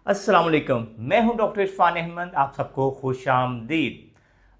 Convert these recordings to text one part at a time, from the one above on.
अस्सलाम वालेकुम, मैं हूं डॉक्टर इरफान अहमद। आप सबको खुश आमदीद।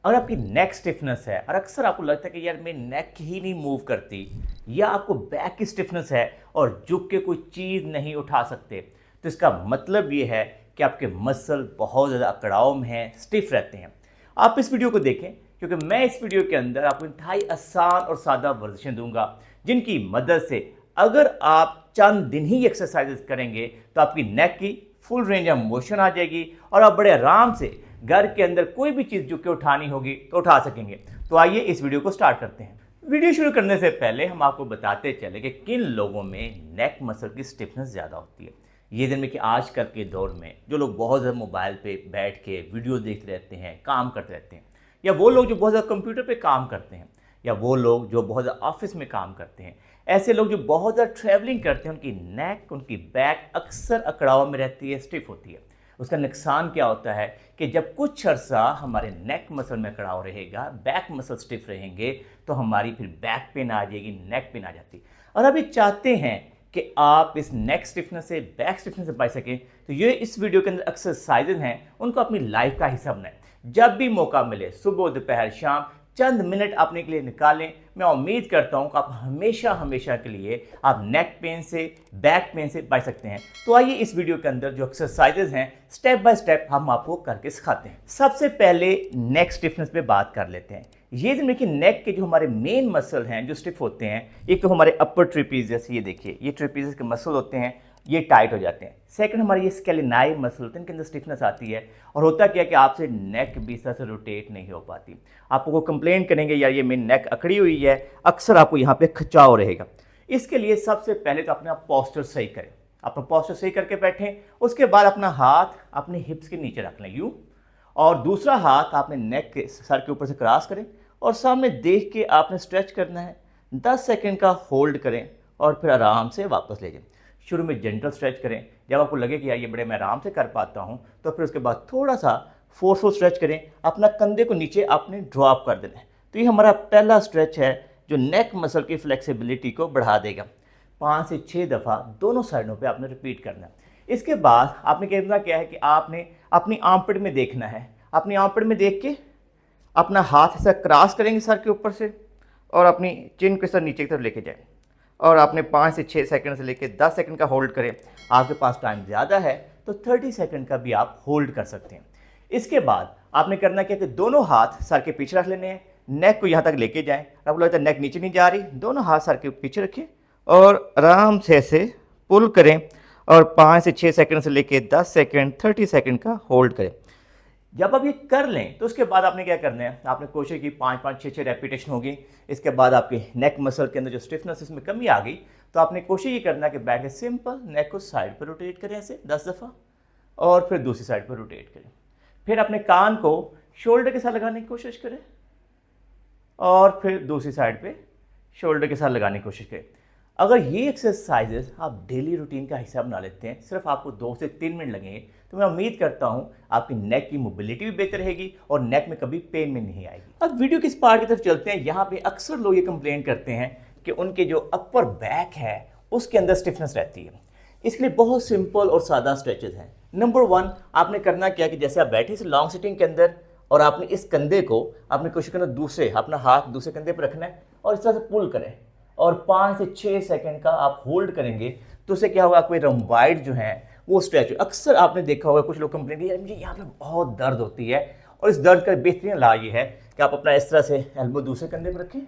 अगर आपकी नेक स्टिफनेस है और अक्सर आपको लगता है कि यार मेरी नेक ही नहीं मूव करती, या आपको बैक की स्टिफनेस है और झुक के कोई चीज़ नहीं उठा सकते, तो इसका मतलब ये है कि आपके मसल बहुत ज़्यादा अकड़ाव में हैं, स्टिफ रहते हैं। आप इस वीडियो को देखें क्योंकि मैं इस वीडियो के अंदर आपको इंतहाई आसान और सादा वर्जिशें दूंगा जिनकी मदद से अगर आप चंद दिन ही एक्सरसाइजेस करेंगे तो आपकी नेक की फुल रेंज ऑफ मोशन आ जाएगी और आप बड़े आराम से घर के अंदर कोई भी चीज़ जो कि उठानी होगी तो उठा सकेंगे। तो आइए इस वीडियो को स्टार्ट करते हैं। वीडियो शुरू करने से पहले हम आपको बताते चले कि किन लोगों में नेक मसल की स्टिफनेस ज़्यादा होती है। ये दिन में कि आजकल के दौर में जो लोग बहुत ज़्यादा मोबाइल पे बैठ के वीडियो देखते रहते हैं, काम करते रहते हैं, या वो लोग जो बहुत ज़्यादा कंप्यूटर पे काम करते हैं, या वो लोग जो बहुत ज़्यादा ऑफिस में काम करते हैं, ऐसे लोग जो बहुत ज़्यादा ट्रैवलिंग करते हैं, उनकी नेक, उनकी बैक अक्सर अकड़ाव में रहती है, स्टिफ होती है। उसका नुकसान क्या होता है कि जब कुछ अर्सा हमारे नेक मसल में अकड़ाव रहेगा, बैक मसल स्टिफ रहेंगे, तो हमारी फिर बैक पेन आ जाएगी, नेक पेन आ जाती है। और अभी चाहते हैं कि आप इस नेक स्टिफनेस से, बैक स्टिफनेस से बच सकें, तो ये इस वीडियो के अंदर एक्सरसाइजेज हैं, उनको अपनी लाइफ का हिस्सा बनाएं। जब भी मौका मिले, सुबह दोपहर शाम, चंद मिनट अपने के लिए निकालें। मैं उम्मीद करता हूं कि आप हमेशा के लिए आप नेक पेन से, बैक पेन से बच सकते हैं। तो आइए इस वीडियो के अंदर जो एक्सरसाइजेज हैं स्टेप बाय स्टेप हम आपको करके सिखाते हैं। सबसे पहले नेक स्टिफनेस पे बात कर लेते हैं। ये देखिए नेक के जो हमारे मेन मसल हैं जो स्टिफ होते हैं, एक तो हमारे अपर ट्रिपीजियस, ये देखिए ये ट्रिपीजियस के मसल होते हैं, ये टाइट हो जाते हैं। सेकंड हमारे ये स्केलेनाई मसल होते हैं, इनके अंदर स्टिफनेस आती है। और होता क्या है कि आपसे नेक भी इस तरह से रोटेट नहीं हो पाती। आपको कंप्लेन करेंगे यार ये मेरी नेक अकड़ी हुई है, अक्सर आपको यहाँ पे खिंचाव रहेगा। इसके लिए सबसे पहले तो अपना पॉस्चर सही करें। अपना पॉस्चर सही करके बैठें। उसके बाद अपना हाथ अपने हिप्स के नीचे रख लें यूँ, और दूसरा हाथ आपने नेक के सर के ऊपर से क्रॉस करें और सामने देख के आपने स्ट्रेच करना है। 10 सेकंड का होल्ड करें और फिर आराम से वापस ले जाएं। शुरू में जेंटल स्ट्रेच करें। जब आपको लगे कि यार ये बड़े मैं आराम से कर पाता हूँ, तो फिर उसके बाद थोड़ा सा फोर्सफुल स्ट्रेच करें। अपना कंधे को नीचे आपने ड्रॉप कर देना है। तो ये हमारा पहला स्ट्रेच है जो नेक मसल की फ्लेक्सिबिलिटी को बढ़ा देगा। 5 से 6 दफ़ा दोनों साइडों पे आपने रिपीट करना है। इसके बाद आपने करना क्या है कि आपने अपनी आर्मपिट में देखना है। अपनी आर्मपिट में देख के अपना हाथ ऐसा क्रॉस करेंगे सर के ऊपर से, और अपनी चिन के सर नीचे की तरफ लेके जाएं, और आपने 5 से 6 सेकंड से लेकर 10 सेकंड का होल्ड करें। आपके पास टाइम ज़्यादा है तो 30 सेकंड का भी आप होल्ड कर सकते हैं। इसके बाद आपने करना क्या कि दोनों हाथ सर के पीछे रख लेने हैं, नेक को यहाँ तक लेके जाएं। आपको लगता है नेक नीचे नहीं जा रही, दोनों हाथ सर के पीछे रखें और आराम से ऐसे पुल करें, और 5 से 6 सेकंड से लेकर 10 सेकंड, 30 सेकंड का होल्ड करें। जब आप ये कर लें तो उसके बाद आपने क्या करना है, आपने कोशिश की 5-5, 6-6 रेपिटेशन होगी। इसके बाद आपके नेक मसल के अंदर जो स्टिफनेस इसमें कमी आ गई, तो आपने कोशिश ये करना है कि बैक सिंपल नेक को साइड पर रोटेट करें ऐसे 10 दफ़ा, और फिर दूसरी साइड पर रोटेट करें। फिर अपने कान को शोल्डर के साथ लगाने की कोशिश करें, और फिर दूसरी साइड पर शोल्डर के साथ लगाने की कोशिश करें। अगर ये एक्सरसाइजेस आप डेली रूटीन का हिस्सा बना लेते हैं, सिर्फ आपको 2 से 3 मिनट लगेंगे, तो मैं उम्मीद करता हूं आपकी नेक की मोबिलिटी भी बेहतर रहेगी और नेक में कभी पेन में नहीं आएगी। अब वीडियो की इस पार्ट की तरफ चलते हैं। यहाँ पे अक्सर लोग ये कंप्लेन करते हैं कि उनके जो अपर बैक है उसके अंदर स्टिफनेस रहती है। इसके लिए बहुत सिंपल और सादा स्ट्रेचेज हैं। नंबर 1, आपने करना क्या कि जैसे आप बैठे से लॉन्ग सिटिंग के अंदर, और आपने इस कंधे को आपने कोशिश करना दूसरे, अपना हाथ दूसरे कंधे पर रखना है और इस तरह से पुल करें, और 5 से 6 सेकंड का आप होल्ड करेंगे। तो उससे क्या होगा, आपके रम्बाइड जो है वो स्ट्रेच। अक्सर आपने देखा होगा कुछ लोग कंप्लेन किया मुझे यहाँ पे बहुत दर्द होती है, और इस दर्द का बेहतरीन इलाज ये है कि आप अपना इस तरह से एल्बो दूसरे कंधे पर रखें,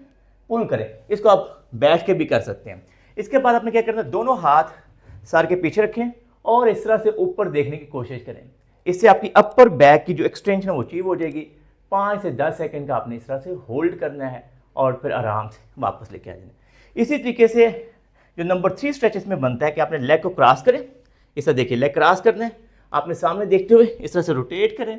पुल करें। इसको आप बैठ के भी कर सकते हैं। इसके बाद आपने क्या करना है, दोनों हाथ सर के पीछे रखें और इस तरह से ऊपर देखने की कोशिश करें। इससे आपकी अपर बैक की जो एक्सटेंशन है वो अचीव हो जाएगी। 5 से 10 सेकंड का आपने इस तरह से होल्ड करना है और फिर आराम से वापस लेके आ जाना। इसी तरीके से जो नंबर 3 स्ट्रेच इसमें बनता है कि आपने लेग को क्रॉस करें। इस तरह देखिए लेग क्रॉस करना है, आपने सामने देखते हुए इस तरह से रोटेट करें,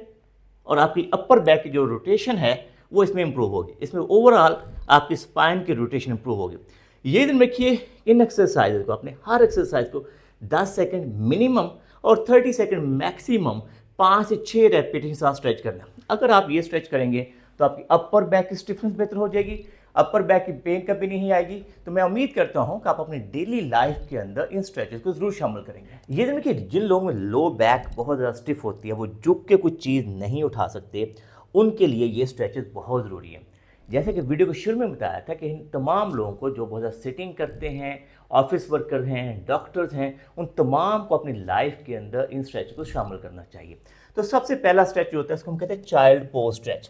और आपकी अपर बैक की जो रोटेशन है वो इसमें इंप्रूव होगी। इसमें ओवरऑल आपकी स्पाइन की रोटेशन इंप्रूव होगी। ये दिन रखिए, इन एक्सरसाइज को आपने हर एक्सरसाइज को 10 सेकंड मिनिमम और 30 सेकंड मैक्सिमम 5 से 6 रेपिटेशन के साथ स्ट्रेच करना। अगर आप ये स्ट्रेच करेंगे तो आपकी अपर बैक की स्टिफनेस बेहतर हो जाएगी, अपर बैक की पेन कभी नहीं आएगी। तो मैं उम्मीद करता हूं कि आप अपनी डेली लाइफ के अंदर इन स्ट्रेचेस को जरूर शामिल करेंगे। ये देखिए जिन लोगों में लो बैक बहुत ज़्यादा स्टिफ होती है, वो झुक के कुछ चीज़ नहीं उठा सकते, उनके लिए ये स्ट्रेचेस बहुत ज़रूरी है। जैसे कि वीडियो को शुरू में बताया था कि इन तमाम लोगों को जो बहुत ज़्यादा सिटिंग करते हैं, ऑफिस वर्कर हैं, डॉक्टर्स हैं, उन तमाम को अपनी लाइफ के अंदर इन स्ट्रेच को शामिल करना चाहिए। तो सबसे पहला स्ट्रेच जो होता है उसको हम कहते हैं चाइल्ड पोज स्ट्रेच।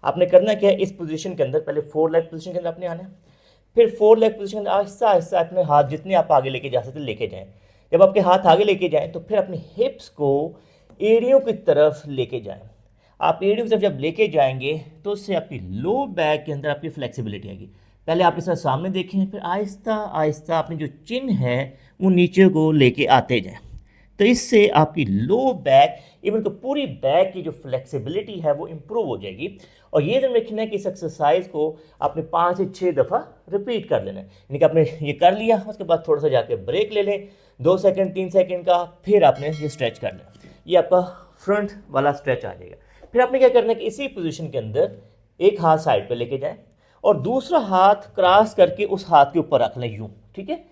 आपने करना क्या है, इस पोजीशन के अंदर पहले 4 लेग पोजीशन के अंदर आपने आना है, फिर 4 लेग पोजीशन के अंदर आहिस्ता आहिस्ता अपने हाथ जितने आप आगे लेके जा सकते लेके जाएं। जब आपके हाथ आगे लेके जाएं तो फिर अपनी हिप्स को एड़ियों की तरफ लेके जाएं। आप एड़ियों की तरफ जब लेके जाएंगे तो उससे आपकी लो बैक के अंदर आपकी फ्लेक्सिबिलिटी आएगी। पहले आप इस तरह सामने देखें, फिर आहिस्ता आहिस्ता अपनी जो चिन है वो नीचे को लेके आते जाएं। तो इससे आपकी लो बैक इवन तो पूरी बैक की जो फ्लेक्सिबिलिटी है वो इम्प्रूव हो जाएगी। और ये ध्यान रखना है कि इस एक्सरसाइज को आपने 5 से 6 दफ़ा रिपीट कर लेना है। यानी कि आपने ये कर लिया, उसके बाद थोड़ा सा जाके ब्रेक ले लें 2 सेकंड 3 सेकंड का, फिर आपने ये स्ट्रेच कर लें। ये आपका फ्रंट वाला स्ट्रेच आ जाएगा। फिर आपने क्या करना है कि इसी पोजीशन के अंदर एक हाथ साइड पे लेके जाएं और दूसरा हाथ क्रॉस करके उस हाथ के ऊपर रख लें यूँ, ठीक है।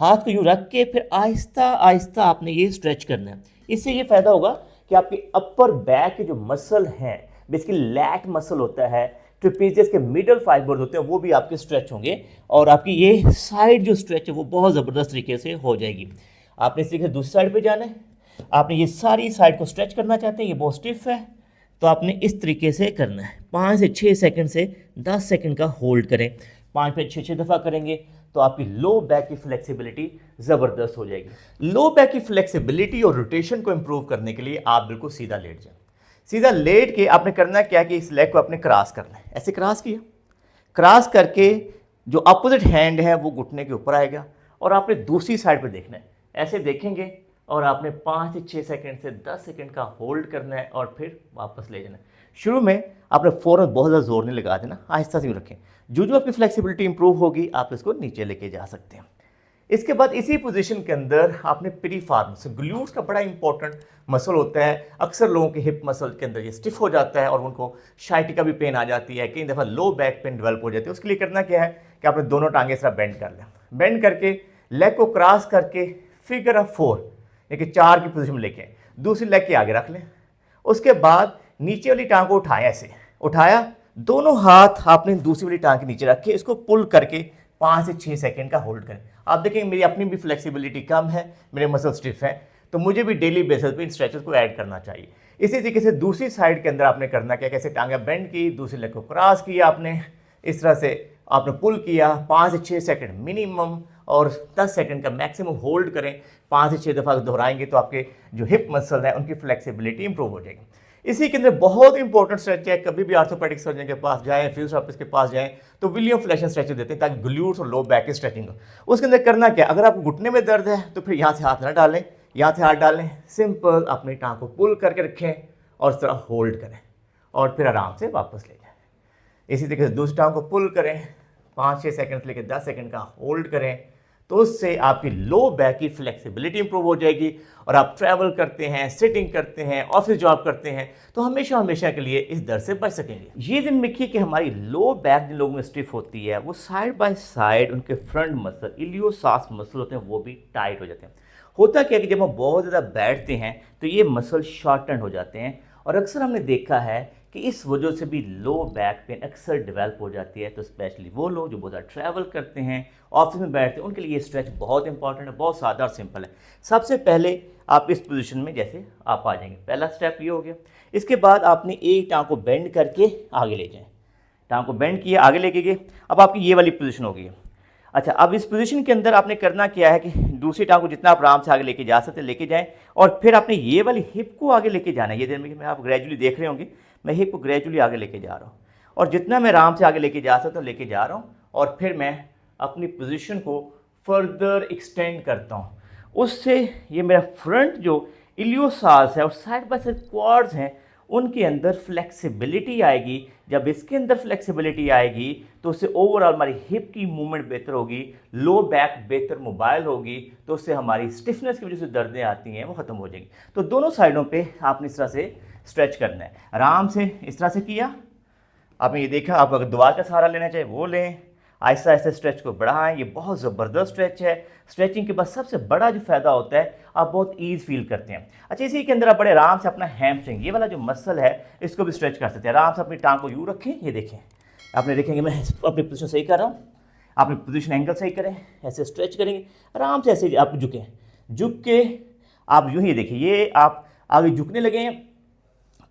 हाथ को यूँ रख के फिर आहिस्ता आहिस्ता आपने ये स्ट्रेच करना है। इससे ये फ़ायदा होगा कि आपकी अपर बैक के जो मसल हैं, बेसिकली लैट मसल होता है, ट्रेपेजियस के मिडल फाइबर्स होते हैं, वो भी आपके स्ट्रेच होंगे और आपकी ये साइड जो स्ट्रेच है वो बहुत ज़बरदस्त तरीके से हो जाएगी। आपने इस तरीके से दूसरी साइड पे जाना है। आपने ये सारी साइड को स्ट्रेच करना चाहते हैं, ये बहुत स्टिफ है, तो आपने इस तरीके से करना है। 5 से 6 सेकंड से 10 सेकंड का होल्ड करें। 5 पे 6 दफ़ा करेंगे तो आपकी लो बैक की फ्लेक्सिबिलिटी ज़बरदस्त हो जाएगी। लो बैक की फ्लेक्सिबिलिटी और रोटेशन को इम्प्रूव करने के लिए आप बिल्कुल सीधा लेट जाएं। सीधा लेट के आपने करना क्या कि इस लेग को आपने क्रॉस करना है। ऐसे क्रॉस किया, क्रॉस करके जो अपोजिट हैंड है वो घुटने के ऊपर आएगा और आपने दूसरी साइड पर देखना है। ऐसे देखेंगे और आपने 5 से 6 सेकंड से 10 सेकंड का होल्ड करना है और फिर वापस ले जाना है। शुरू में आपने फ़ौरन बहुत ज़्यादा जोर नहीं लगा देना, आहिस्ता से रखें। जो आपकी फ्लेक्सिबिलिटी इंप्रूव होगी आप इसको नीचे लेके जा सकते हैं। इसके बाद इसी पोजीशन के अंदर आपने पेरिफेरल्स, ग्लूट्स का बड़ा इंपॉर्टेंट मसल होता है। अक्सर लोगों के हिप मसल के अंदर ये स्टिफ हो जाता है और उनको शाइटिका भी पेन आ जाती है, कई दफ़ा लो बैक पेन डेवलप हो जाती है। उसके लिए करना क्या है कि आपने दोनों टांगे इस तरह बेंड कर लें, बेंड करके लेग को क्रॉस करके फिगर ऑफ 4 यानी कि 4 की पोजीशन में लेके दूसरी लेग के आगे रख लें। उसके बाद नीचे वाली टांग को उठाएं, ऐसे उठाया, दोनों हाथ आपने दूसरी वाली टांग के नीचे रखे, इसको पुल करके 5 से 6 सेकंड का होल्ड करें। आप देखेंगे मेरी अपनी भी फ्लेक्सिबिलिटी कम है, मेरे मसल स्टिफ हैं, तो मुझे भी डेली बेसिस पे इन स्ट्रेचेस को ऐड करना चाहिए। इसी तरीके से दूसरी साइड के अंदर आपने करना क्या, कैसे टांगे बेंड की, दूसरी लेग को क्रॉस किया आपने, इस तरह से आपने पुल किया 5 से 6 सेकंड मिनिमम और 10 सेकंड का मैक्सिमम होल्ड करें। 5 से 6 दफ़ा दोहराएंगे तो आपके जो हिप मसल है उनकी फ्लेक्सिबिलिटी इंप्रूव हो जाएगी। इसी के अंदर बहुत इंपॉर्टेंट स्ट्रेच है, कभी भी आर्थोपेडिक सर्जन के पास जाएं, फिजियोथेरेपिस्ट के पास जाएं तो विलियम फ्लेक्शन स्ट्रेचेस देते हैं ताकि ग्लूट्स और लो बैक की स्ट्रेचिंग हो। उसके अंदर करना क्या, अगर आपको घुटने में दर्द है तो फिर यहाँ से हाथ ना डालें, यहाँ से हाथ डालें, सिंपल अपनी टांग को पुल करके रखें और इस तरह होल्ड करें और फिर आराम से वापस ले जाएं। इसी तरीके से दूसरी टांग को पुल करें, 5-6 सेकंड से लेकर 10 सेकंड का होल्ड करें, तो उससे आपकी लो बैक की फ्लेक्सिबिलिटी इंप्रूव हो जाएगी। और आप ट्रैवल करते हैं, सिटिंग करते हैं, ऑफिस जॉब करते हैं तो हमेशा हमेशा के लिए इस दर्द से बच सकेंगे। ये दिन में कि हमारी लो बैक जिन लोगों में स्टिफ होती है वो साइड बाय साइड उनके फ्रंट मसल, इलियोसास मसल होते हैं, वो भी टाइट हो जाते हैं। होता क्या है कि जब हम बहुत ज़्यादा बैठते हैं तो ये मसल शॉर्टन हो जाते हैं और अक्सर हमने देखा है कि इस वजह से भी लो बैक पेन अक्सर डेवलप हो जाती है। तो स्पेशली वो लोग जो बहुत ज़्यादा ट्रैवल करते हैं, ऑफिस में बैठते हैं, उनके लिए ये स्ट्रेच बहुत इंपॉर्टेंट है, बहुत सादा और सिंपल है। सबसे पहले आप इस पोजीशन में जैसे आप आ जाएंगे, पहला स्टेप ये हो गया। इसके बाद आपने एक टांग को बेंड करके आगे ले जाएं, टांग को बेंड किया आगे लेके गए, अब आपकी ये वाली पोजीशन हो गई है। अच्छा, अब इस पोजीशन के अंदर आपने करना क्या है कि दूसरी टांग को जितना आप आराम से आगे लेके जा सकते लेके जाएं और फिर आपने ये वाली हिप को आगे लेके जाना है। ये देर में आप ग्रेजुअली देख रहे होंगे, मैं हिप को ग्रेजुअली आगे लेके जा रहा हूँ और जितना मैं आराम से आगे लेके जा सकता हूँ लेके जा रहा हूँ और फिर मैं अपनी पोजीशन को फर्दर एक्सटेंड करता हूँ। उससे ये मेरा फ्रंट जो इलियोसास है और साइड बाय साइड क्वाड्स हैं उनके अंदर फ्लेक्सिबिलिटी आएगी। जब इसके अंदर फ्लेक्सिबिलिटी आएगी तो उससे ओवरऑल हमारी हिप की मूवमेंट बेहतर होगी, लो बैक बेहतर मोबाइल होगी, तो उससे हमारी स्टिफनेस की वजह से दर्दें आती हैं वो ख़त्म हो जाएगी। तो दोनों साइडों पे आपने इस तरह से स्ट्रेच करना है, आराम से इस तरह से किया। आपने ये देखा, आप अगर दीवार का सहारा लेना चाहे वो लें, आहिस्ता आहिस्ता स्ट्रेच को बढ़ाएं। ये बहुत ज़बरदस्त स्ट्रेच है। स्ट्रेचिंग के बाद सबसे बड़ा जो फ़ायदा होता है, आप बहुत ईज़ फील करते हैं। अच्छा, इसी के अंदर आप बड़े आराम से अपना हैमस्ट्रिंग, ये वाला जो मसल है, इसको भी स्ट्रेच कर सकते हैं। आराम से अपनी टांग को यूँ रखें, ये देखें, आपने देखेंगे मैं अपनी पोजीशन सही कर रहा हूँ, आपने पोजीशन एंगल सही करें, ऐसे स्ट्रेच करेंगे आराम से, ऐसे आप झुकें, झुक के आप यूँ ही देखिए, ये आप आगे झुकने लगे हैं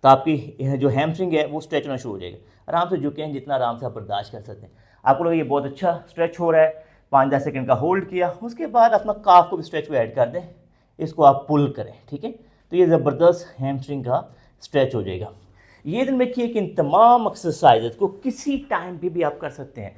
तो आपकी जो हैमस्ट्रिंग है वो स्ट्रेच होना शुरू हो जाएगा। आराम से झुकें, जितना आराम से आप बर्दाश्त कर सकते हैं। आपको लगे ये बहुत अच्छा स्ट्रेच हो रहा है, 5-10 सेकंड का होल्ड किया, उसके बाद अपना काफ को भी स्ट्रेच को ऐड कर दें, इसको आप पुल करें, ठीक है। तो ये ज़बरदस्त हैमस्ट्रिंग का स्ट्रेच हो जाएगा। ये दिन में कि इन तमाम एक्सरसाइज को किसी टाइम पे भी आप कर सकते हैं,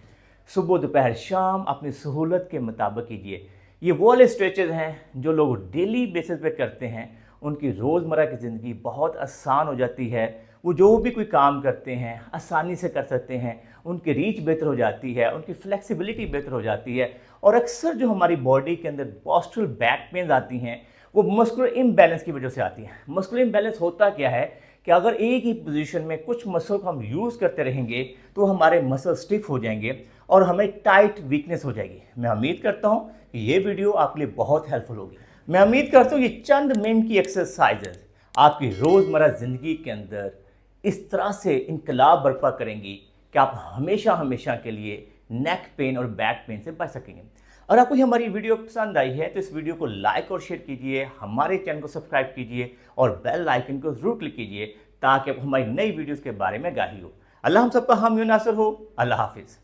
सुबह दोपहर शाम, अपनी सहूलत के मुताबिक कीजिए। ये वो वाले स्ट्रेचेज हैं जो लोग डेली बेसिस पे करते हैं, उनकी रोज़मर्रा की ज़िंदगी बहुत आसान हो जाती है। वो जो भी कोई काम करते हैं आसानी से कर सकते हैं, उनकी रीच बेहतर हो जाती है, उनकी फ्लेक्सिबिलिटी बेहतर हो जाती है। और अक्सर जो हमारी बॉडी के अंदर पोस्टरल बैक पेन आती हैं, वो मस्कुलर इम्बैलेंस की वजह से आती है। मस्कुलर इम्बैलेंस होता क्या है कि अगर एक ही पोजीशन में कुछ मसल को हम यूज़ करते रहेंगे तो हमारे मसल स्टिफ हो जाएंगे और हमें टाइट वीकनेस हो जाएगी। मैं उम्मीद करता हूँ कि ये वीडियो आपके लिए बहुत हेल्पफुल होगी। मैं उम्मीद करता हूँ ये चंद मिनट की एक्सरसाइजेज आपकी रोज़मर्रा ज़िंदगी के अंदर इस तरह से इनकलाब बर्पा करेंगी कि आप हमेशा हमेशा के लिए नेक पेन और बैक पेन से बच सकेंगे। और आपको ये हमारी वीडियो पसंद आई है तो इस वीडियो को लाइक और शेयर कीजिए, हमारे चैनल को सब्सक्राइब कीजिए और बेल आइकन को जरूर क्लिक कीजिए ताकि आपको हमारी नई वीडियोस के बारे में आगाही हो। अल्लाह हम सबका हामी नासर हो। अल्लाह हाफिज़।